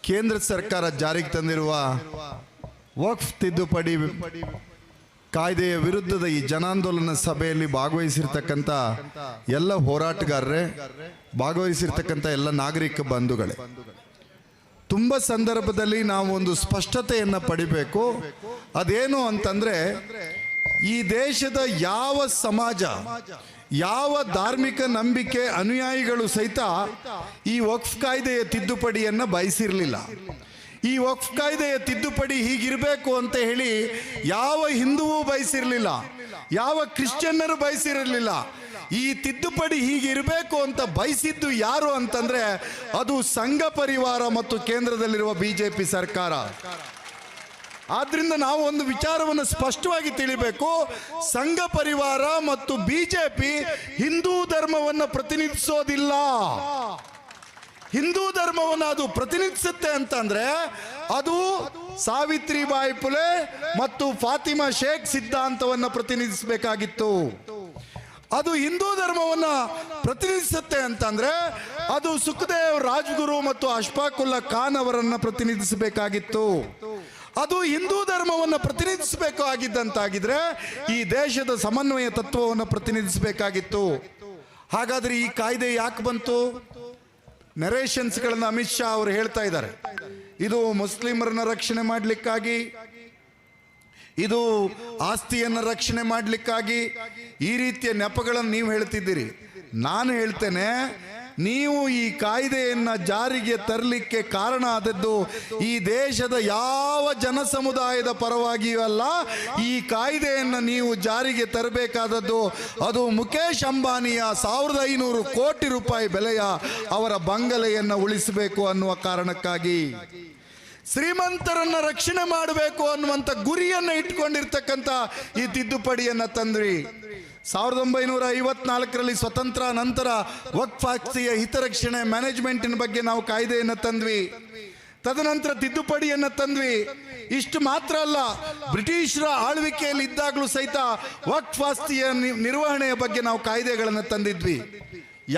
ಕೇಂದ್ರ ಸರ್ಕಾರ ಜಾರಿಗೆ ತಂದಿರುವ ವಕ್ಫ್ ತಿದ್ದುಪಡಿ ಕಾಯ್ದೆಯ ವಿರುದ್ಧದ ಈ ಜನಾಂದೋಲನ ಸಭೆಯಲ್ಲಿ ಭಾಗವಹಿಸಿರ್ತಕ್ಕಂಥ ಎಲ್ಲ ಹೋರಾಟಗಾರರೇ, ಭಾಗವಹಿಸಿರ್ತಕ್ಕಂಥ ಎಲ್ಲ ನಾಗರಿಕ ಬಂಧುಗಳೇ, ತುಂಬ ಸಂದರ್ಭದಲ್ಲಿ ನಾವು ಒಂದು ಸ್ಪಷ್ಟತೆಯನ್ನು ಪಡಿಬೇಕು. ಅದೇನು ಅಂತಂದರೆ, ಈ ದೇಶದ ಯಾವ ಸಮಾಜ, ಯಾವ ಧಾರ್ಮಿಕ ನಂಬಿಕೆ ಅನುಯಾಯಿಗಳು ಸಹಿತ ಈ ವಕ್ಫ್ ಕಾಯ್ದೆಯ ತಿದ್ದುಪಡಿಯನ್ನು ಬಯಸಿರಲಿಲ್ಲ. ಈ ವಕ್ಫ್ ಕಾಯ್ದೆಯ ತಿದ್ದುಪಡಿ ಹೀಗಿರಬೇಕು ಅಂತ ಹೇಳಿ ಯಾವ ಹಿಂದುವೂ ಬಯಸಿರಲಿಲ್ಲ, ಯಾವ ಕ್ರಿಶ್ಚಿಯನ್ನರು ಬಯಸಿರಲಿಲ್ಲ. ಈ ತಿದ್ದುಪಡಿ ಹೀಗಿರಬೇಕು ಅಂತ ಬಯಸಿದ್ದು ಯಾರು ಅಂತಂದ್ರೆ ಅದು ಸಂಘ ಪರಿವಾರ ಮತ್ತು ಕೇಂದ್ರದಲ್ಲಿರುವ ಬಿಜೆಪಿ ಸರ್ಕಾರ. ಆದ್ರಿಂದ ನಾವು ಒಂದು ವಿಚಾರವನ್ನು ಸ್ಪಷ್ಟವಾಗಿ ತಿಳಿಬೇಕು. ಸಂಘ ಪರಿವಾರ ಮತ್ತು ಬಿಜೆಪಿ ಹಿಂದೂ ಧರ್ಮವನ್ನು ಪ್ರತಿನಿಧಿಸೋದಿಲ್ಲ. ಹಿಂದೂ ಧರ್ಮವನ್ನು ಅದು ಪ್ರತಿನಿಧಿಸುತ್ತೆ ಅಂತಂದ್ರೆ ಅದು ಸಾವಿತ್ರಿಬಾಯಿ ಫುಲೆ ಮತ್ತು ಫಾತಿಮಾ ಶೇಖ್ ಸಿದ್ಧಾಂತವನ್ನು ಪ್ರತಿನಿಧಿಸಬೇಕಾಗಿತ್ತು. ಅದು ಹಿಂದೂ ಧರ್ಮವನ್ನು ಪ್ರತಿನಿಧಿಸುತ್ತೆ ಅಂತಂದ್ರೆ ಅದು ಸುಖದೇವ್ ರಾಜ್ಗುರು ಮತ್ತು ಅಶ್ಫಾಕುಲ್ಲಾ ಖಾನ್ ಅವರನ್ನು ಪ್ರತಿನಿಧಿಸಬೇಕಾಗಿತ್ತು. ಅದು ಹಿಂದೂ ಧರ್ಮವನ್ನು ಪ್ರತಿನಿಧಿಸಬೇಕಾಗಿದ್ದಂತಾಗಿದ್ರೆ ಈ ದೇಶದ ಸಮನ್ವಯ ತತ್ವವನ್ನು ಪ್ರತಿನಿಧಿಸಬೇಕಾಗಿತ್ತು. ಹಾಗಾದ್ರೆ ಈ ಕಾಯ್ದೆ ಯಾಕೆ ಬಂತು? ನರೇಷನ್ಸ್ಗಳನ್ನು ಅಮಿತ್ ಶಾ ಅವರು ಹೇಳ್ತಾ ಇದ್ದಾರೆ, ಇದು ಮುಸ್ಲಿಮರನ್ನ ರಕ್ಷಣೆ ಮಾಡಲಿಕ್ಕಾಗಿ, ಇದು ಆಸ್ತಿಯನ್ನು ರಕ್ಷಣೆ ಮಾಡಲಿಕ್ಕಾಗಿ, ಈ ರೀತಿಯ ನೆಪಗಳನ್ನು ನೀವು ಹೇಳ್ತಿದ್ದೀರಿ. ನಾನು ಹೇಳ್ತೇನೆ, ನೀವು ಈ ಕಾಯ್ದೆಯನ್ನು ಜಾರಿಗೆ ತರಲಿಕ್ಕೆ ಕಾರಣ ಆದದ್ದು ಈ ದೇಶದ ಯಾವ ಜನ ಸಮುದಾಯದ ಪರವಾಗಿಯೂ ಅಲ್ಲ. ಈ ಕಾಯ್ದೆಯನ್ನು ನೀವು ಜಾರಿಗೆ ತರಬೇಕಾದದ್ದು ಅದು ಮುಖೇಶ್ ಅಂಬಾನಿಯ 1500 ಕೋಟಿ ರೂಪಾಯಿ ಬೆಲೆಯ ಅವರ ಬಂಗಲೆಯನ್ನು ಉಳಿಸಬೇಕು ಅನ್ನುವ ಕಾರಣಕ್ಕಾಗಿ, ಶ್ರೀಮಂತರನ್ನ ರಕ್ಷಣೆ ಮಾಡಬೇಕು ಅನ್ನುವಂಥ ಗುರಿಯನ್ನು ಇಟ್ಕೊಂಡಿರ್ತಕ್ಕಂಥ ಈ ತಿದ್ದುಪಡಿಯನ್ನು ತಂದ್ರಿ. 1954ರಲ್ಲಿ ಸ್ವತಂತ್ರ ನಂತರ ವಕ್ಫ್ ಆಸ್ತಿಯ ಹಿತರಕ್ಷಣೆ ಮ್ಯಾನೇಜ್ಮೆಂಟಿನ ಬಗ್ಗೆ ನಾವು ಕಾಯ್ದೆಯನ್ನು ತಂದ್ವಿ. ತದನಂತರ ತಿದ್ದುಪಡಿಯನ್ನು ತಂದ್ವಿ. ಇಷ್ಟು ಮಾತ್ರ ಅಲ್ಲ, ಬ್ರಿಟಿಷರ ಆಳ್ವಿಕೆಯಲ್ಲಿ ಇದ್ದಾಗಲೂ ಸಹಿತ ವಕ್ಫ್ ಆಸ್ತಿಯ ನಿರ್ವಹಣೆಯ ಬಗ್ಗೆ ನಾವು ಕಾಯ್ದೆಗಳನ್ನು ತಂದಿದ್ವಿ.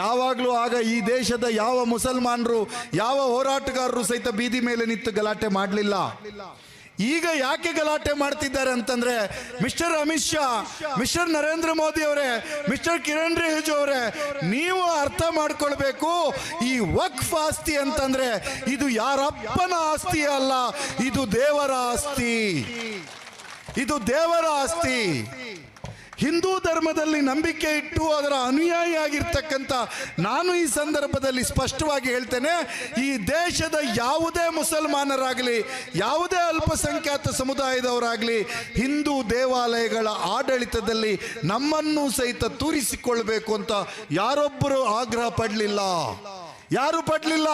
ಯಾವಾಗಲೂ ಆಗ ಈ ದೇಶದ ಯಾವ ಮುಸಲ್ಮಾನರು, ಯಾವ ಹೋರಾಟಗಾರರು ಸಹಿತ ಬೀದಿ ಮೇಲೆ ನಿಂತು ಗಲಾಟೆ ಮಾಡಲಿಲ್ಲ. ಈಗ ಯಾಕೆ ಗಲಾಟೆ ಮಾಡ್ತಿದ್ದಾರೆ ಅಂತಂದ್ರೆ, ಮಿಸ್ಟರ್ ಅಮಿತ್ ಶಾ, ಮಿಸ್ಟರ್ ನರೇಂದ್ರ ಮೋದಿ ಅವರೇ, ಮಿಸ್ಟರ್ ಕಿರಣ್ ರಿಜಿಜು ಅವರೇ, ನೀವು ಅರ್ಥ ಮಾಡ್ಕೊಳ್ಬೇಕು, ಈ ವಕ್ಫ್ ಆಸ್ತಿ ಅಂತಂದ್ರೆ ಇದು ಯಾರಪ್ಪನ ಆಸ್ತಿ ಅಲ್ಲ, ಇದು ದೇವರ ಆಸ್ತಿ. ಇದು ದೇವರ ಆಸ್ತಿ. ಹಿಂದೂ ಧರ್ಮದಲ್ಲಿ ನಂಬಿಕೆ ಇಟ್ಟು ಅದರ ಅನುಯಾಯಿಯಾಗಿರ್ತಕ್ಕಂಥ ನಾನು ಈ ಸಂದರ್ಭದಲ್ಲಿ ಸ್ಪಷ್ಟವಾಗಿ ಹೇಳ್ತೇನೆ, ಈ ದೇಶದ ಯಾವುದೇ ಮುಸಲ್ಮಾನರಾಗಲಿ, ಯಾವುದೇ ಅಲ್ಪಸಂಖ್ಯಾತ ಸಮುದಾಯದವರಾಗಲಿ ಹಿಂದೂ ದೇವಾಲಯಗಳ ಆಡಳಿತದಲ್ಲಿ ನಮ್ಮನ್ನು ಸಹಿತ ತೂರಿಸಿಕೊಳ್ಬೇಕು ಅಂತ ಯಾರೊಬ್ಬರು ಆಗ್ರಹ ಪಡಲಿಲ್ಲ. ಯಾರು ಪಡಲಿಲ್ಲ.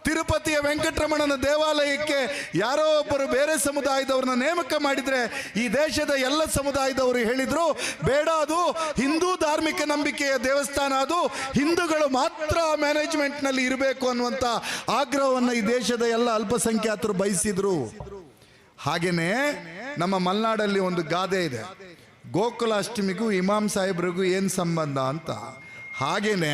ತಿರುಪತಿಯ ವೆಂಕಟರಮಣನ ದೇವಾಲಯಕ್ಕೆ ಯಾರೋ ಒಬ್ಬರು ಬೇರೆ ಸಮುದಾಯದವ್ರನ್ನ ನೇಮಕ ಮಾಡಿದ್ರೆ ಈ ದೇಶದ ಎಲ್ಲ ಸಮುದಾಯದವರು ಹೇಳಿದ್ರು, ಬೇಡ, ಅದು ಹಿಂದೂ ಧಾರ್ಮಿಕ ನಂಬಿಕೆಯ ದೇವಸ್ಥಾನ, ಅದು ಹಿಂದೂಗಳು ಮಾತ್ರ ಮ್ಯಾನೇಜ್ಮೆಂಟ್ನಲ್ಲಿ ಇರಬೇಕು ಅನ್ನುವಂಥ ಆಗ್ರಹವನ್ನು ಈ ದೇಶದ ಎಲ್ಲ ಅಲ್ಪಸಂಖ್ಯಾತರು ಬಯಸಿದ್ರು. ಹಾಗೇನೆ ನಮ್ಮ ಮಲೆನಾಡಲ್ಲಿ ಒಂದು ಗಾದೆ ಇದೆ, ಗೋಕುಲಾಷ್ಟಮಿಗೂ ಇಮಾಮ್ ಸಾಹೇಬ್ರಿಗೂ ಏನು ಸಂಬಂಧ ಅಂತ. ಹಾಗೇನೆ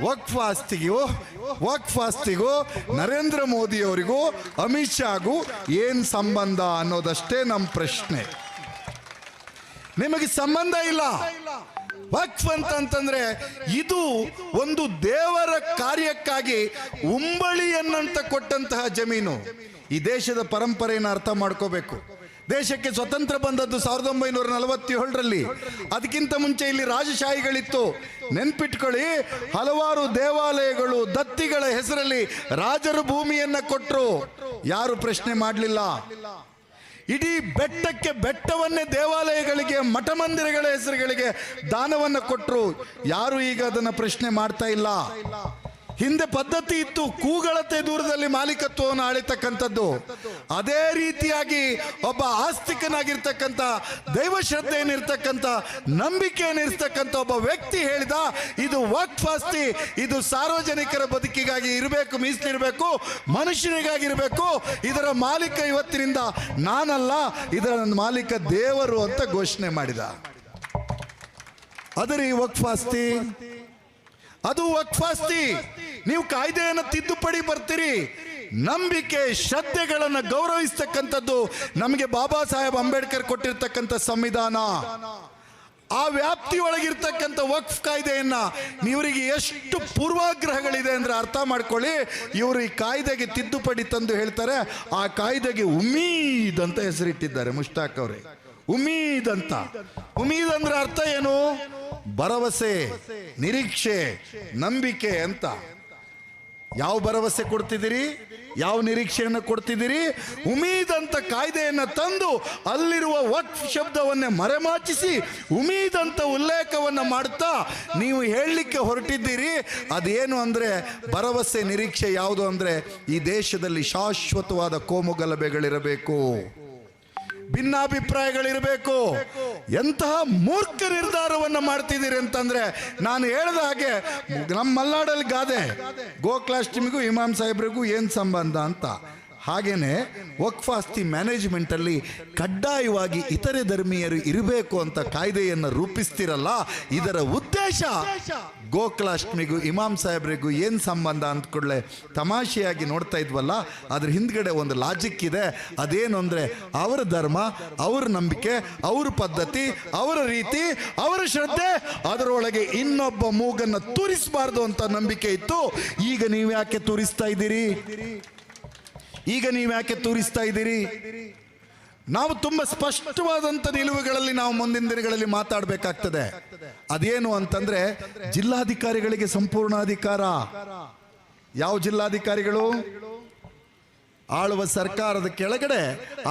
ವಕ್ಫ್ ಆಸ್ತಿಗೂ ನರೇಂದ್ರ ಮೋದಿ ಅವರಿಗೂ ಅಮಿತ್ ಶಾಗೂ ಏನು ಸಂಬಂಧ ಅನ್ನೋದಷ್ಟೇ ನಮ್ಮ ಪ್ರಶ್ನೆ. ನಿಮಗೆ ಸಂಬಂಧ ಇಲ್ಲ. ವಕ್ಫ್ ಅಂತಂದ್ರೆ ಇದು ಒಂದು ದೇವರ ಕಾರ್ಯಕ್ಕಾಗಿ ಉಂಬಳಿಯನ್ನಂತ ಕೊಟ್ಟಂತಹ ಜಮೀನು. ಈ ದೇಶದ ಪರಂಪರೆಯನ್ನು ಅರ್ಥ ಮಾಡ್ಕೋಬೇಕು. ದೇಶಕ್ಕೆ ಸ್ವತಂತ್ರ ಬಂದದ್ದು 1947ರಲ್ಲಿ. ಅದಕ್ಕಿಂತ ಮುಂಚೆ ಇಲ್ಲಿ ರಾಜಶಾಹಿಗಳಿತ್ತು. ನೆನ್ಪಿಟ್ಕೊಳ್ಳಿ, ಹಲವಾರು ದೇವಾಲಯಗಳು ದತ್ತಿಗಳ ಹೆಸರಲ್ಲಿ ರಾಜರು ಭೂಮಿಯನ್ನ ಕೊಟ್ಟರು, ಯಾರು ಪ್ರಶ್ನೆ ಮಾಡಲಿಲ್ಲ. ಇಡೀ ಬೆಟ್ಟವನ್ನೇ ದೇವಾಲಯಗಳಿಗೆ, ಮಠ ಮಂದಿರಗಳ ಹೆಸರುಗಳಿಗೆ ದಾನವನ್ನು ಕೊಟ್ಟರು, ಯಾರು ಈಗ ಅದನ್ನು ಪ್ರಶ್ನೆ ಮಾಡ್ತಾ ಇಲ್ಲ. ಹಿಂದೆ ಪದ್ಧತಿ ಇತ್ತು, ಕೂಗಳತೆ ದೂರದಲ್ಲಿ ಮಾಲೀಕತ್ವವನ್ನು ಆಳಿತಕ್ಕಂಥದ್ದು. ಅದೇ ರೀತಿಯಾಗಿ ಒಬ್ಬ ಆಸ್ತಿಕನಾಗಿರ್ತಕ್ಕಂಥ, ದೈವ ಶ್ರದ್ಧೆಯನ್ನಿರ್ತಕ್ಕಂಥ, ನಂಬಿಕೆಯನ್ನಿರ್ತಕ್ಕಂಥ ಒಬ್ಬ ವ್ಯಕ್ತಿ ಹೇಳಿದ, ಇದು ವಕ್ಫ್ ಆಸ್ತಿ, ಇದು ಸಾರ್ವಜನಿಕರ ಬದುಕಿಗಾಗಿ ಇರಬೇಕು, ಮೀಸಲಿರಬೇಕು, ಮನುಷ್ಯನಿಗಾಗಿರಬೇಕು, ಇದರ ಮಾಲೀಕ ಇವತ್ತಿನಿಂದ ನಾನಲ್ಲ, ಇದರ ಮಾಲೀಕ ದೇವರು ಅಂತ ಘೋಷಣೆ ಮಾಡಿದ. ಅದರ ಈ ವಕ್ಫ್ ಆಸ್ತಿ, ಅದು ವಕ್ಫ್ ಆಸ್ತಿ. ನೀವು ಕಾಯ್ದೆಯನ್ನು ತಿದ್ದುಪಡಿ ಬರ್ತೀರಿ, ನಂಬಿಕೆ ಶ್ರದ್ಧೆಗಳನ್ನು ಗೌರವಿಸ್ತಕ್ಕಂಥದ್ದು ನಮಗೆ ಬಾಬಾ ಸಾಹೇಬ್ ಅಂಬೇಡ್ಕರ್ ಕೊಟ್ಟಿರ್ತಕ್ಕಂಥ ಸಂವಿಧಾನ. ಆ ವ್ಯಾಪ್ತಿಯೊಳಗಿರ್ತಕ್ಕಂಥ ವಕ್ಫ್ ಕಾಯ್ದೆಯನ್ನ ಇವರಿಗೆ ಎಷ್ಟು ಪೂರ್ವಾಗ್ರಹಗಳಿದೆ ಅಂದ್ರೆ ಅರ್ಥ ಮಾಡ್ಕೊಳ್ಳಿ. ಇವರು ಈ ಕಾಯ್ದೆಗೆ ತಿದ್ದುಪಡಿ ತಂದು ಹೇಳ್ತಾರೆ, ಆ ಕಾಯ್ದೆಗೆ ಉಮೀದ್ ಅಂತ ಹೆಸರಿಟ್ಟಿದ್ದಾರೆ ಮುಷ್ತಾಕ್ ಅವರೇ. ಉಮೀದ್ ಅಂತ. ಉಮೀದ್ ಅಂದ್ರೆ ಅರ್ಥ ಏನು? ಭರವಸೆ, ನಿರೀಕ್ಷೆ, ನಂಬಿಕೆ ಅಂತ. ಯಾವ ಭರವಸೆ ಕೊಡ್ತಿದ್ದೀರಿ, ಯಾವ ನಿರೀಕ್ಷೆಯನ್ನು ಕೊಡ್ತಿದ್ದೀರಿ? ಉಮೀದ್ ಅಂತ ಕಾಯ್ದೆಯನ್ನು ತಂದು ಅಲ್ಲಿರುವ ವಕ್ಫ್ ಶಬ್ದವನ್ನೇ ಮರೆಮಾಚಿಸಿ ಉಮೀದ್ ಅಂತ ಉಲ್ಲೇಖವನ್ನು ಮಾಡ್ತಾ ನೀವು ಹೇಳಲಿಕ್ಕೆ ಹೊರಟಿದ್ದೀರಿ. ಅದೇನು ಅಂದರೆ ಭರವಸೆ, ನಿರೀಕ್ಷೆ ಯಾವುದು ಅಂದರೆ ಈ ದೇಶದಲ್ಲಿ ಶಾಶ್ವತವಾದ ಕೋಮು ಗಲಭೆಗಳಿರಬೇಕು, ಭಿನ್ನಾಭಿಪ್ರಾಯಗಳಿರಬೇಕು. ಎಂತಹ ಮೂರ್ಖ ನಿರ್ಧಾರವನ್ನು ಮಾಡ್ತಿದ್ದೀರಿ ಅಂತಂದ್ರೆ, ನಾನು ಹೇಳಿದ ಹಾಗೆ ನಮ್ಮ ಮಲ್ನಾಡಲ್ಲಿ ಗಾದೆ, ಗೋಕುಲಾಷ್ಟಮಿಗೂ ಇಮಾಮ್ ಸಾಹೇಬ್ರಿಗೂ ಏನು ಸಂಬಂಧ ಅಂತ. ಹಾಗೇನೆ ವಕ್ಫ್ ಆಸ್ತಿ ಮ್ಯಾನೇಜ್ಮೆಂಟಲ್ಲಿ ಕಡ್ಡಾಯವಾಗಿ ಇತರೆ ಧರ್ಮೀಯರು ಇರಬೇಕು ಅಂತ ಕಾಯ್ದೆಯನ್ನು ರೂಪಿಸ್ತಿರಲ್ಲ, ಇದರ ಉದ್ದೇಶ ಗೋಕುಲಾಷ್ಟಮಿಗೂ ಇಮಾಮ್ ಸಾಹೇಬ್ರಿಗೂ ಏನು ಸಂಬಂಧ ಅಂದ್ಕೊಳ್ಳೆ ತಮಾಷೆಯಾಗಿ ನೋಡ್ತಾ ಇದ್ವಲ್ಲ, ಅದ್ರ ಹಿಂದ್ಗಡೆ ಒಂದು ಲಾಜಿಕ್ ಇದೆ. ಅದೇನು ಅಂದರೆ ಅವರ ಧರ್ಮ, ಅವರ ನಂಬಿಕೆ, ಅವರ ಪದ್ಧತಿ, ಅವರ ರೀತಿ, ಅವರ ಶ್ರದ್ಧೆ, ಅದರೊಳಗೆ ಇನ್ನೊಬ್ಬ ಮೂಗನ್ನು ತೂರಿಸಬಾರ್ದು ಅಂತ ನಂಬಿಕೆ ಇತ್ತು. ಈಗ ನೀವು ಯಾಕೆ ತೂರಿಸ್ತಾ ಇದ್ದೀರಿ? ಈಗ ನೀವು ಯಾಕೆ ತೂರಿಸ್ತಾ ಇದ್ದೀರಿ? ನಾವು ತುಂಬ ಸ್ಪಷ್ಟವಾದಂಥ ನಿಲುವುಗಳಲ್ಲಿ ನಾವು ಮುಂದಿನ ದಿನಗಳಲ್ಲಿ ಮಾತಾಡಬೇಕಾಗ್ತದೆ. ಅದೇನು ಅಂತಂದ್ರೆ, ಜಿಲ್ಲಾಧಿಕಾರಿಗಳಿಗೆ ಸಂಪೂರ್ಣ ಅಧಿಕಾರ. ಯಾವ ಜಿಲ್ಲಾಧಿಕಾರಿಗಳು? ಆಳುವ ಸರ್ಕಾರದ ಕೆಳಗಡೆ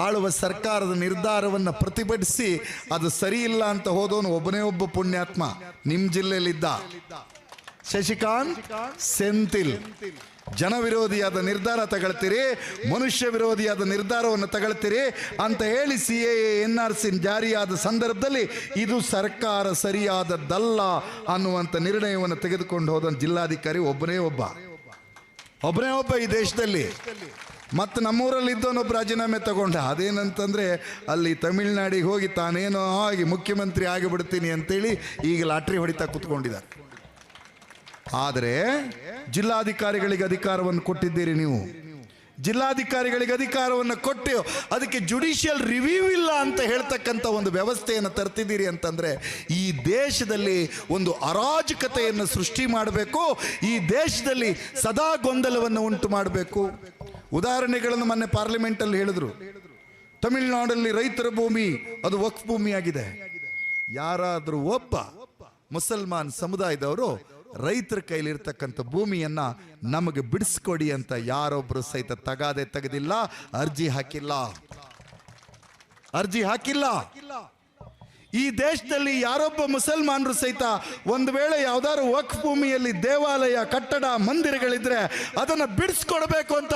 ಆಳುವ ಸರ್ಕಾರದ ನಿರ್ಧಾರವನ್ನು ಪ್ರತಿಭಟಿಸಿ ಅದು ಸರಿ ಇಲ್ಲ ಅಂತ ಹೋದವನು ಒಬ್ಬನೇ ಒಬ್ಬ ಪುಣ್ಯಾತ್ಮ ನಿಮ್ಮ ಜಿಲ್ಲೆಯಲ್ಲಿದ್ದ, ಶಶಿಕಾಂತ್ ಸೆಂಥಿಲ್. ಜನವಿರೋಧಿಯಾದ ನಿರ್ಧಾರ ತಗೊಳ್ತೀರಿ, ಮನುಷ್ಯ ವಿರೋಧಿಯಾದ ನಿರ್ಧಾರವನ್ನು ತಗೊಳ್ತೀರಿ ಅಂತ ಹೇಳಿ CAA NRC ಜಾರಿಯಾದ ಸಂದರ್ಭದಲ್ಲಿ ಇದು ಸರ್ಕಾರ ಸರಿಯಾದದ್ದಲ್ಲ ಅನ್ನುವಂಥ ನಿರ್ಣಯವನ್ನು ತೆಗೆದುಕೊಂಡು ಹೋದ ಜಿಲ್ಲಾಧಿಕಾರಿ ಒಬ್ಬನೇ ಒಬ್ಬ ಈ ದೇಶದಲ್ಲಿ. ಮತ್ತು ನಮ್ಮೂರಲ್ಲಿ ಇದ್ದವನೊಬ್ಬ ರಾಜೀನಾಮೆ ತಗೊಂಡ. ಅದೇನಂತಂದರೆ ಅಲ್ಲಿ ತಮಿಳ್ನಾಡಿಗೆ ಹೋಗಿ ತಾನೇನೋ ಆಗಿ ಮುಖ್ಯಮಂತ್ರಿ ಆಗಿಬಿಡ್ತೀನಿ ಅಂತೇಳಿ ಈಗ ಲಾಟ್ರಿ ಹೊಡಿತಾ ಕೂತ್ಕೊಂಡಿದ್ದಾರೆ. ಆದರೆ ಜಿಲ್ಲಾಧಿಕಾರಿಗಳಿಗೆ ಅಧಿಕಾರವನ್ನು ಕೊಟ್ಟಿದ್ದೀರಿ ನೀವು. ಜಿಲ್ಲಾಧಿಕಾರಿಗಳಿಗೆ ಅಧಿಕಾರವನ್ನು ಕೊಟ್ಟು ಅದಕ್ಕೆ ಜುಡಿಷಿಯಲ್ ರಿವ್ಯೂ ಇಲ್ಲ ಅಂತ ಹೇಳ್ತಕ್ಕಂಥ ಒಂದು ವ್ಯವಸ್ಥೆಯನ್ನು ತರ್ತಿದ್ದೀರಿ ಅಂತಂದರೆ ಈ ದೇಶದಲ್ಲಿ ಒಂದು ಅರಾಜಕತೆಯನ್ನು ಸೃಷ್ಟಿ ಮಾಡಬೇಕು, ಈ ದೇಶದಲ್ಲಿ ಸದಾ ಗೊಂದಲವನ್ನು ಉಂಟು ಮಾಡಬೇಕು. ಉದಾಹರಣೆಗಳನ್ನು ಮೊನ್ನೆ ಪಾರ್ಲಿಮೆಂಟಲ್ಲಿ ಹೇಳಿದ್ರು. ತಮಿಳುನಾಡಲ್ಲಿ ರೈತರ ಭೂಮಿ ಅದು ವಕ್ಫ್ ಭೂಮಿಯಾಗಿದೆ. ಯಾರಾದರೂ ಒಬ್ಬ ಮುಸಲ್ಮಾನ್ ಸಮುದಾಯದವರು ರೈತರ ಕೈಲಿರ್ತಕ್ಕಂಥ ಭೂಮಿಯನ್ನ ನಮಗೆ ಬಿಡಿಸ್ಕೊಡಿ ಅಂತ ಯಾರೊಬ್ಬರು ಸಹಿತ ತಗಾದೆ ತೆಗೆದಿಲ್ಲ, ಅರ್ಜಿ ಹಾಕಿಲ್ಲ. ಈ ದೇಶದಲ್ಲಿ ಯಾರೊಬ್ಬ ಮುಸಲ್ಮಾನರು ಸಹಿತ ಒಂದು ವೇಳೆ ಯಾವ್ದಾದ್ರು ವಕ್ಫ್ ಭೂಮಿಯಲ್ಲಿ ದೇವಾಲಯ, ಕಟ್ಟಡ, ಮಂದಿರಗಳಿದ್ರೆ ಅದನ್ನು ಬಿಡಿಸ್ಕೊಡ್ಬೇಕು ಅಂತ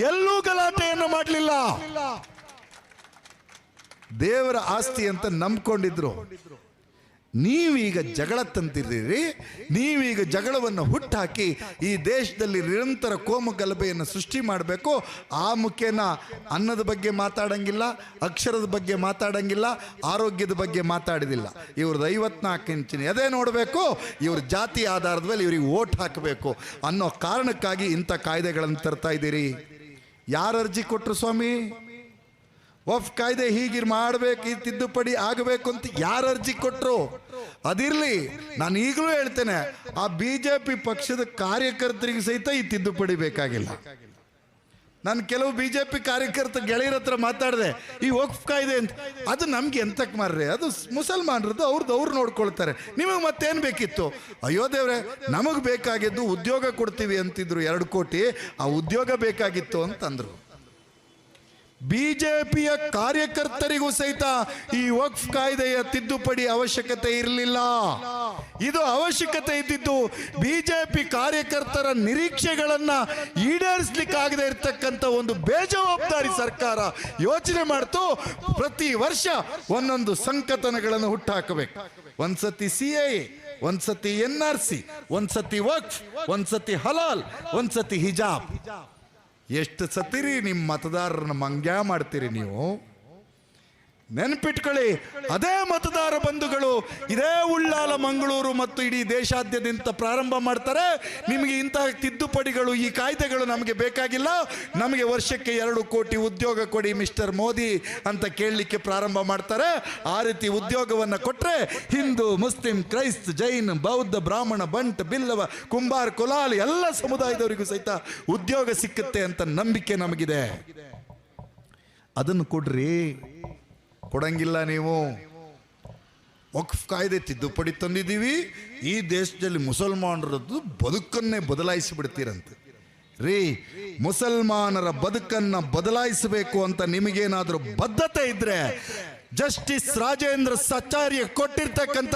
ಎಲ್ಲೂ ಗಲಾಟೆಯನ್ನು ಮಾಡಲಿಲ್ಲ. ದೇವರ ಆಸ್ತಿ ಅಂತ ನಂಬ್ಕೊಂಡಿದ್ರು. ನೀವೀಗ ಜಗಳ ತಂದಿದ್ದೀರಿ, ನೀವೀಗ ಜಗಳವನ್ನು ಹುಟ್ಟಾಕಿ ಈ ದೇಶದಲ್ಲಿ ನಿರಂತರ ಕೋಮು ಗಲಭೆಯನ್ನು ಸೃಷ್ಟಿ ಮಾಡಬೇಕು. ಆ ಮುಖೇನ ಅನ್ನದ ಬಗ್ಗೆ ಮಾತಾಡಂಗಿಲ್ಲ, ಅಕ್ಷರದ ಬಗ್ಗೆ ಮಾತಾಡಂಗಿಲ್ಲ, ಆರೋಗ್ಯದ ಬಗ್ಗೆ ಮಾತಾಡಿದಿಲ್ಲ. ಇವ್ರದ್ದು 54 ಇಂಚಿನ ಎದೆ ನೋಡಬೇಕು, ಇವ್ರ ಜಾತಿ ಆಧಾರದ ಮೇಲೆ ಇವ್ರಿಗೆ ಓಟ್ ಹಾಕಬೇಕು ಅನ್ನೋ ಕಾರಣಕ್ಕಾಗಿ ಇಂಥ ಕಾಯ್ದೆಗಳನ್ನು ತರ್ತಾ ಇದ್ದೀರಿ. ಯಾರು ಅರ್ಜಿ ಕೊಟ್ಟರು ಸ್ವಾಮಿ? ವಕ್ಫ್ ಕಾಯ್ದೆ ಹೀಗೆ ಮಾಡಬೇಕು, ಈ ತಿದ್ದುಪಡಿ ಆಗಬೇಕು ಅಂತ ಯಾರು ಅರ್ಜಿ ಕೊಟ್ಟರು? ಅದಿರಲಿ, ನಾನು ಈಗಲೂ ಹೇಳ್ತೇನೆ, ಆ BJP ಪಕ್ಷದ ಕಾರ್ಯಕರ್ತರಿಗೆ ಸಹಿತ ಈ ತಿದ್ದುಪಡಿ ಬೇಕಾಗಿಲ್ಲ. ನಾನು ಕೆಲವು BJP ಕಾರ್ಯಕರ್ತ ಗೆಳೆಯರ ಹತ್ರ ಮಾತಾಡಿದೆ, ಈ ವಕ್ಫ್ ಕಾಯ್ದೆ ಅಂತ ಅದು ನಮ್ಗೆ ಎಂತಕ್ಕೆ ಮಾರ್ರೆ, ಅದು ಮುಸಲ್ಮಾನರದ್ದು, ಅವ್ರು ನೋಡ್ಕೊಳ್ತಾರೆ, ನಿಮಗೆ ಮತ್ತೇನು ಬೇಕಿತ್ತು? ಅಯ್ಯೋ ದೇವ್ರೆ, ನಮಗೆ ಬೇಕಾಗಿದ್ದು ಉದ್ಯೋಗ ಕೊಡ್ತೀವಿ ಅಂತಿದ್ರು 2 ಕೋಟಿ, ಆ ಉದ್ಯೋಗ ಬೇಕಾಗಿತ್ತು ಅಂತಂದ್ರು. BJPಯ ಕಾರ್ಯಕರ್ತರಿಗೂ ಸಹಿತ ಈ ವಕ್ಫ್ ಕಾಯ್ದೆಯ ತಿದ್ದುಪಡಿ ಅವಶ್ಯಕತೆ ಇರಲಿಲ್ಲ. ಇದು ಅವಶ್ಯಕತೆ ಇದ್ದಿದ್ದು BJP ಕಾರ್ಯಕರ್ತರ ನಿರೀಕ್ಷೆಗಳನ್ನ ಈಡೇರಿಸಲಿಕ್ಕಾಗದೆ ಇರತಕ್ಕಂಥ ಒಂದು ಬೇಜವಾಬ್ದಾರಿ ಸರ್ಕಾರ ಯೋಚನೆ ಮಾಡ್ತು ಪ್ರತಿ ವರ್ಷ ಒಂದೊಂದು ಸಂಕತನಗಳನ್ನು ಹುಟ್ಟಾಕಬೇಕು. ಒಂದ್ಸತಿ CAA, ಒಂದ್ಸತಿ NRC, ಒಂದ್ಸತಿ ವಕ್ಫ್, ಒಂದ್ಸತಿ ಹಲಾಲ್, ಒಂದ್ಸತಿ ಹಿಜಾಬ್. ಎಷ್ಟು ಸತಿರಿ ನಿಮ್ಮ ಮತದಾರರನ್ನ ಮಂಗ್ಯ ಮಾಡ್ತೀರಿ ನೀವು? ನೆನ್ಪಿಟ್ಕೊಳ್ಳಿ. ಅದೇ ಮತದಾರ ಬಂಧುಗಳು ಇದೇ ಉಳ್ಳಾಲ ಮಂಗಳೂರು ಮತ್ತು ಇಡೀ ದೇಶಾದ್ಯಂತ ಪ್ರಾರಂಭ ಮಾಡ್ತಾರೆ. ನಿಮಗೆ ಇಂತಹ ತಿದ್ದುಪಡಿಗಳು, ಈ ಕಾಯ್ದೆಗಳು ನಮಗೆ ಬೇಕಾಗಿಲ್ಲ, ನಮಗೆ ವರ್ಷಕ್ಕೆ 2 ಕೋಟಿ ಉದ್ಯೋಗ ಕೊಡಿ ಮಿಸ್ಟರ್ ಮೋದಿ ಅಂತ ಕೇಳಲಿಕ್ಕೆ ಪ್ರಾರಂಭ ಮಾಡ್ತಾರೆ. ಆ ರೀತಿ ಉದ್ಯೋಗವನ್ನು ಕೊಟ್ಟರೆ ಹಿಂದೂ, ಮುಸ್ಲಿಂ, ಕ್ರೈಸ್ತ, ಜೈನ್, ಬೌದ್ಧ, ಬ್ರಾಹ್ಮಣ, ಬಂಟ್, ಬಿಲ್ಲವ, ಕುಂಬಾರ್, ಕುಲಾಲ್ ಎಲ್ಲ ಸಮುದಾಯದವರಿಗೂ ಸಹಿತ ಉದ್ಯೋಗ ಸಿಕ್ಕುತ್ತೆ ಅಂತ ನಂಬಿಕೆ ನಮಗಿದೆ. ಅದನ್ನು ಕೊಡ್ರಿ. ಕೊಡಂಗಿಲ್ಲ ನೀವು. ವಕ್ಫ್ ಕಾಯ್ದೆ ತಿದ್ದುಪಡಿ ತಂದಿದ್ದೀವಿ, ಈ ದೇಶದಲ್ಲಿ ಮುಸಲ್ಮಾನರದ್ದು ಬದುಕನ್ನೇ ಬದಲಾಯಿಸಿ ಬಿಡ್ತೀರಂತೆ ರೀ. ಮುಸಲ್ಮಾನರ ಬದುಕನ್ನು ಬದಲಾಯಿಸಬೇಕು ಅಂತ ನಿಮಗೇನಾದರೂ ಬದ್ಧತೆ ಇದ್ರೆ ಜಸ್ಟಿಸ್ ರಾಜೇಂದ್ರ ಸಚಾರ್ಯ ಕೊಟ್ಟಿರ್ತಕ್ಕಂಥ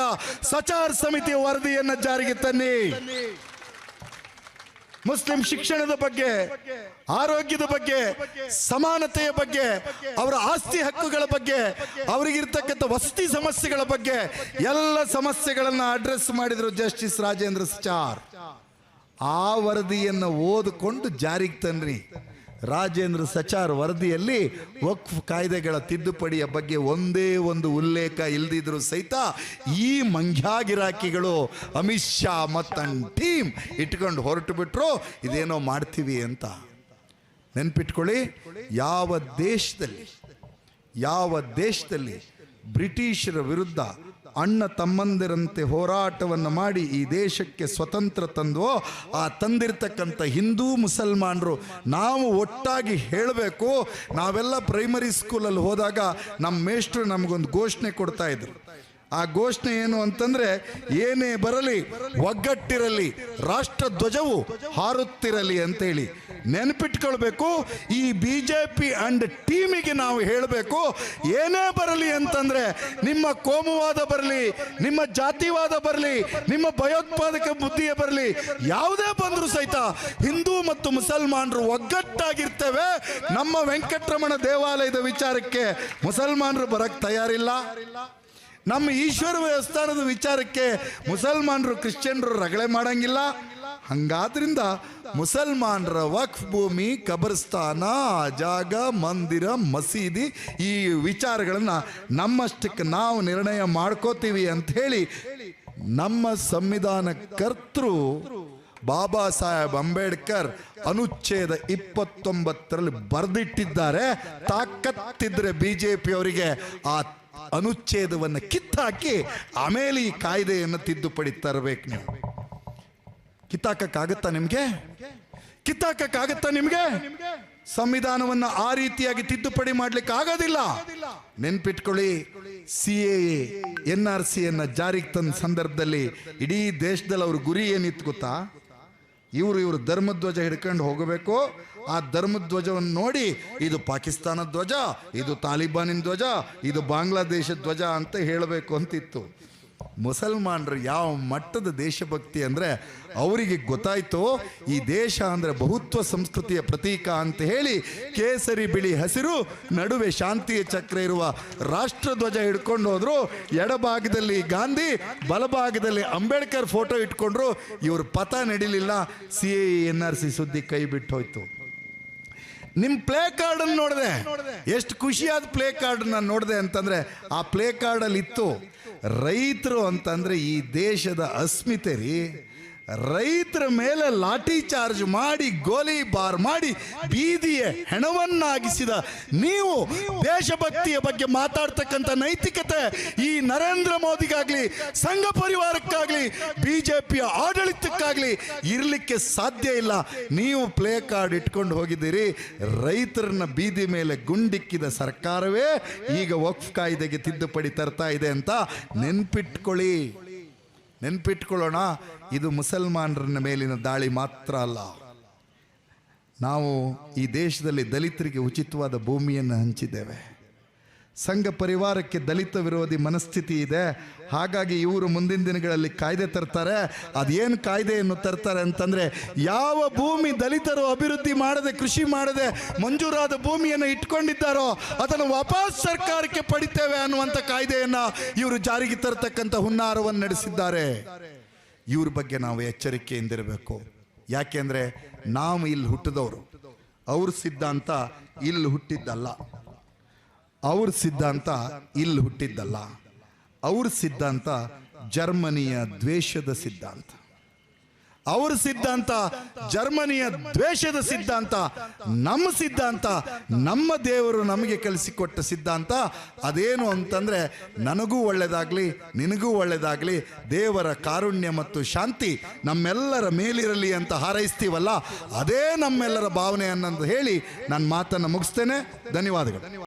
ಸಚಾರ್ ಸಮಿತಿಯ ವರದಿಯನ್ನು ಜಾರಿಗೆ ತನ್ನಿ. ಮುಸ್ಲಿಂ ಶಿಕ್ಷಣದ ಬಗ್ಗೆ, ಆರೋಗ್ಯದ ಬಗ್ಗೆ, ಸಮಾನತೆಯ ಬಗ್ಗೆ, ಅವರ ಆಸ್ತಿ ಹಕ್ಕುಗಳ ಬಗ್ಗೆ, ಅವರಿಗಿರ್ತಕ್ಕಂಥ ವಸತಿ ಸಮಸ್ಯೆಗಳ ಬಗ್ಗೆ ಎಲ್ಲ ಸಮಸ್ಯೆಗಳನ್ನು ಅಡ್ರೆಸ್ ಮಾಡಿದ್ರು ಜಸ್ಟಿಸ್ ರಾಜೇಂದ್ರ ಸಚಾರ್. ಆ ವರದಿಯನ್ನು ಓದಿಕೊಂಡು ಜಾರಿಗೆ ತನ್ರಿ. ರಾಜೇಂದ್ರ ಸಚಾರ್ ವರದಿಯಲ್ಲಿ ವಕ್ಫ್ ಕಾಯ್ದೆಗಳ ತಿದ್ದುಪಡಿಯ ಬಗ್ಗೆ ಒಂದೇ ಒಂದು ಉಲ್ಲೇಖ ಇಲ್ದಿದ್ರು ಸಹಿತ ಈ ಮಂಗ್ಯಾಗಿರಾಕಿಗಳು ಅಮಿತ್ ಶಾ ಮತ್ತು ಟೀಮ್ ಇಟ್ಕೊಂಡು ಹೊರಟು ಬಿಟ್ರು ಇದೇನೋ ಮಾಡ್ತೀವಿ ಅಂತ. ನೆನ್ಪಿಟ್ಕೊಳ್ಳಿ, ಯಾವ ದೇಶದಲ್ಲಿ ಬ್ರಿಟಿಷರ ವಿರುದ್ಧ ಅಣ್ಣ ತಮ್ಮಂದಿರಂತೆ ಹೋರಾಟವನ್ನು ಮಾಡಿ ಈ ದೇಶಕ್ಕೆ ಸ್ವತಂತ್ರ ತಂದೋ, ಆ ತಂದಿರ್ತಕ್ಕಂಥ ಹಿಂದೂ ಮುಸಲ್ಮಾನರು ನಾವು ಒಟ್ಟಾಗಿ ಹೇಳಬೇಕು. ನಾವೆಲ್ಲ ಪ್ರೈಮರಿ ಸ್ಕೂಲಲ್ಲಿ ಹೋದಾಗ ನಮ್ಮ ಮೇಷ್ಟ್ರು ನಮಗೊಂದು ಘೋಷಣೆ ಕೊಡ್ತಾ ಇದ್ರು. ಆ ಘೋಷಣೆ ಏನು ಅಂತಂದ್ರೆ, ಏನೇ ಬರಲಿ ಒಗ್ಗಟ್ಟಿರಲಿ, ರಾಷ್ಟ್ರ ಧ್ವಜವು ಹಾರುತ್ತಿರಲಿ ಅಂತೇಳಿ. ನೆನಪಿಟ್ಕೊಳ್ಬೇಕು, ಈ BJP ಅಂಡ್ ಟೀಮಿಗೆ ನಾವು ಹೇಳಬೇಕು, ಏನೇ ಬರಲಿ ಅಂತಂದ್ರೆ, ನಿಮ್ಮ ಕೋಮುವಾದ ಬರಲಿ, ನಿಮ್ಮ ಜಾತಿವಾದ ಬರಲಿ, ನಿಮ್ಮ ಭಯೋತ್ಪಾದಕ ಬುದ್ಧಿಯೇ ಬರಲಿ, ಯಾವುದೇ ಬಂದರೂ ಸಹಿತ ಹಿಂದೂ ಮತ್ತು ಮುಸಲ್ಮಾನರು ಒಗ್ಗಟ್ಟಾಗಿರ್ತೇವೆ. ನಮ್ಮ ವೆಂಕಟರಮಣ ದೇವಾಲಯದ ವಿಚಾರಕ್ಕೆ ಮುಸಲ್ಮಾನರು ಬರಕ್ಕೆ ತಯಾರಿಲ್ಲ. ನಮ್ಮ ಈಶ್ವರ ದೇವಸ್ಥಾನದ ವಿಚಾರಕ್ಕೆ ಮುಸಲ್ಮಾನರು ಕ್ರಿಶ್ಚಿಯನ್ರು ರಗಳೆ ಮಾಡಂಗಿಲ್ಲ. ಹಂಗಾದ್ರಿಂದ ಮುಸಲ್ಮಾನರ ವಕ್ಫ್ ಭೂಮಿ, ಕಬರ್ಸ್ಥಾನ, ಜಾಗ, ಮಂದಿರ, ಮಸೀದಿ ಈ ವಿಚಾರಗಳನ್ನು ನಮ್ಮಷ್ಟಕ್ಕೆ ನಾವು ನಿರ್ಣಯ ಮಾಡ್ಕೋತೀವಿ ಅಂತ ಹೇಳಿ ನಮ್ಮ ಸಂವಿಧಾನ ಕರ್ತೃ ಬಾಬಾ ಸಾಹೇಬ್ ಅಂಬೇಡ್ಕರ್ ಅನುಚ್ಛೇದ 29ರಲ್ಲಿ ಬರೆದಿಟ್ಟಿದ್ದಾರೆ. ತಾಕತ್ತಿದ್ರೆ BJP ಅವರಿಗೆ ಆ ಅನುಚ್ಛೇದವನ್ನು ಕಿತ್ತಾಕಿ ಆಮೇಲೆ ಈ ಕಾಯ್ದೆಯನ್ನು ತಿದ್ದುಪಡಿ ತರಬೇಕು. ನೀವು ಕಿತ್ತಾಕಕ್ಕಾಗತ್ತಾ ನಿಮಗೆ? ಸಂವಿಧಾನವನ್ನು ಆ ರೀತಿಯಾಗಿ ತಿದ್ದುಪಡಿ ಮಾಡ್ಲಿಕ್ಕೆ ಆಗೋದಿಲ್ಲ. ನೆನ್ಪಿಟ್ಕೊಳ್ಳಿ, CAA NRC ಜಾರಿಗೆ ತಂದ ಸಂದರ್ಭದಲ್ಲಿ ಇಡೀ ದೇಶದಲ್ಲಿ ಅವ್ರ ಗುರಿ ಏನಿತ್ತು ಗೊತ್ತಾ? ಇವರು ಧರ್ಮಧ್ವಜ ಹಿಡ್ಕೊಂಡು ಹೋಗಬೇಕು. ಆ ಧರ್ಮಧ್ವಜವನ್ನು ನೋಡಿ ಇದು ಪಾಕಿಸ್ತಾನ ಧ್ವಜ, ಇದು ತಾಲಿಬಾನಿನ ಧ್ವಜ, ಇದು ಬಾಂಗ್ಲಾದೇಶ ಧ್ವಜ ಅಂತ ಹೇಳಬೇಕು ಅಂತಿತ್ತು. ಮುಸಲ್ಮಾನರು ಯಾವ ಮಟ್ಟದ ದೇಶಭಕ್ತಿ ಅಂದರೆ ಅವರಿಗೆ ಗೊತ್ತಾಯ್ತು ಈ ದೇಶ ಅಂದರೆ ಬಹುತ್ವ ಸಂಸ್ಕೃತಿಯ ಪ್ರತೀಕ ಅಂತ ಹೇಳಿ ಕೇಸರಿ ಬಿಳಿ ಹಸಿರು ನಡುವೆ ಶಾಂತಿಯ ಚಕ್ರ ಇರುವ ರಾಷ್ಟ್ರಧ್ವಜ ಹಿಡ್ಕೊಂಡು ಹೋದ್ರು. ಎಡಭಾಗದಲ್ಲಿ ಗಾಂಧಿ, ಬಲಭಾಗದಲ್ಲಿ ಅಂಬೇಡ್ಕರ್ ಫೋಟೋ ಇಟ್ಕೊಂಡ್ರು. ಇವ್ರ ಪಥ ನಡೀಲಿಲ್ಲ. CAA NRC ಸುದ್ದಿ ಕೈ ಬಿಟ್ಟು ಹೋಯ್ತು. ನಿಮ್ಮ ಪ್ಲೇ ಕಾರ್ಡನ್ನು ನೋಡಿದೆ, ಎಷ್ಟು ಖುಷಿಯಾದ ಪ್ಲೇ ಕಾರ್ಡ್ ನಾನು ನೋಡಿದೆ ಅಂತಂದರೆ, ಆ ಪ್ಲೇ ಕಾರ್ಡಲ್ಲಿ ಇತ್ತು ರೈತರು ಅಂತಂದರೆ ಈ ದೇಶದ ಅಸ್ಮಿತೆ ರೀ. ರೈತರ ಮೇಲೆ ಲಾಠಿ ಚಾರ್ಜ್ ಮಾಡಿ, ಗೋಲಿ ಬಾರ್ ಮಾಡಿ, ಬೀದಿಯ ಹೆಣವನ್ನಾಗಿಸಿದ ನೀವು ದೇಶಭಕ್ತಿಯ ಬಗ್ಗೆ ಮಾತಾಡ್ತಕ್ಕಂಥ ನೈತಿಕತೆ ಈ ನರೇಂದ್ರ ಮೋದಿಗಾಗ್ಲಿ, ಸಂಘ ಪರಿವಾರಕ್ಕಾಗ್ಲಿ, BJPಯ ಆಡಳಿತಕ್ಕಾಗ್ಲಿ ಇರಲಿಕ್ಕೆ ಸಾಧ್ಯ ಇಲ್ಲ. ನೀವು ಪ್ಲೇ ಕಾರ್ಡ್ ಇಟ್ಕೊಂಡು ಹೋಗಿದ್ದೀರಿ. ರೈತರನ್ನ ಬೀದಿ ಮೇಲೆ ಗುಂಡಿಕ್ಕಿದ ಸರ್ಕಾರವೇ ಈಗ ವಕ್ಫ್ ಕಾಯ್ದೆಗೆ ತಿದ್ದುಪಡಿ ತರ್ತಾ ಇದೆ ಅಂತ ನೆನ್ಪಿಟ್ಕೊಳ್ಳೋಣ. ಇದು ಮುಸಲ್ಮಾನರ ಮೇಲಿನ ದಾಳಿ ಮಾತ್ರ ಅಲ್ಲ. ನಾವು ಈ ದೇಶದಲ್ಲಿ ದಲಿತರಿಗೆ ಉಚಿತವಾದ ಭೂಮಿಯನ್ನು ಹಂಚಿದ್ದೇವೆ. ಸಂಘ ಪರಿವಾರಕ್ಕೆ ದಲಿತ ವಿರೋಧಿ ಮನಸ್ಥಿತಿ ಇದೆ. ಹಾಗಾಗಿ ಇವರು ಮುಂದಿನ ದಿನಗಳಲ್ಲಿ ಕಾಯ್ದೆ ತರ್ತಾರೆ. ಅದೇನು ಕಾಯ್ದೆಯನ್ನು ತರ್ತಾರೆ ಅಂತಂದರೆ, ಯಾವ ಭೂಮಿ ದಲಿತರು ಅಭಿವೃದ್ಧಿ ಮಾಡದೆ, ಕೃಷಿ ಮಾಡದೆ ಮಂಜೂರಾದ ಭೂಮಿಯನ್ನು ಇಟ್ಕೊಂಡಿದ್ದಾರೋ ಅದನ್ನು ವಾಪಸ್ ಸರ್ಕಾರಕ್ಕೆ ಪಡಿತೇವೆ ಅನ್ನುವಂಥ ಕಾಯ್ದೆಯನ್ನು ಇವರು ಜಾರಿಗೆ ತರತಕ್ಕಂಥ ಹುನ್ನಾರವನ್ನು ನಡೆಸಿದ್ದಾರೆ. ಇವ್ರ ಬಗ್ಗೆ ನಾವು ಎಚ್ಚರಿಕೆಯಿಂದಿರಬೇಕು. ಯಾಕೆಂದರೆ ನಾವು ಇಲ್ಲಿ ಹುಟ್ಟಿದವರು, ಅವ್ರ ಸಿದ್ಧಾಂತ ಇಲ್ಲಿ ಹುಟ್ಟಿದ್ದಲ್ಲ. ಅವ್ರ ಸಿದ್ಧಾಂತ ಇಲ್ಲಿ ಹುಟ್ಟಿದ್ದಲ್ಲ. ಅವ್ರ ಸಿದ್ಧಾಂತ ಜರ್ಮನಿಯ ದ್ವೇಷದ ಸಿದ್ಧಾಂತ. ಅವ್ರ ಸಿದ್ಧಾಂತ ಜರ್ಮನಿಯ ದ್ವೇಷದ ಸಿದ್ಧಾಂತ. ನಮ್ಮ ಸಿದ್ಧಾಂತ, ನಮ್ಮ ದೇವರು ನಮಗೆ ಕಲಿಸಿಕೊಟ್ಟ ಸಿದ್ಧಾಂತ ಅದೇನು ಅಂತಂದರೆ, ನನಗೂ ಒಳ್ಳೆಯದಾಗಲಿ ನಿನಗೂ ಒಳ್ಳೆಯದಾಗಲಿ, ದೇವರ ಕಾರುಣ್ಯ ಮತ್ತು ಶಾಂತಿ ನಮ್ಮೆಲ್ಲರ ಮೇಲಿರಲಿ ಅಂತ ಹಾರೈಸ್ತೀವಲ್ಲ, ಅದೇ ನಮ್ಮೆಲ್ಲರ ಭಾವನೆ ಅನ್ನೋದು ಹೇಳಿ ನನ್ನ ಮಾತನ್ನು ಮುಗಿಸ್ತೇನೆ. ಧನ್ಯವಾದಗಳು.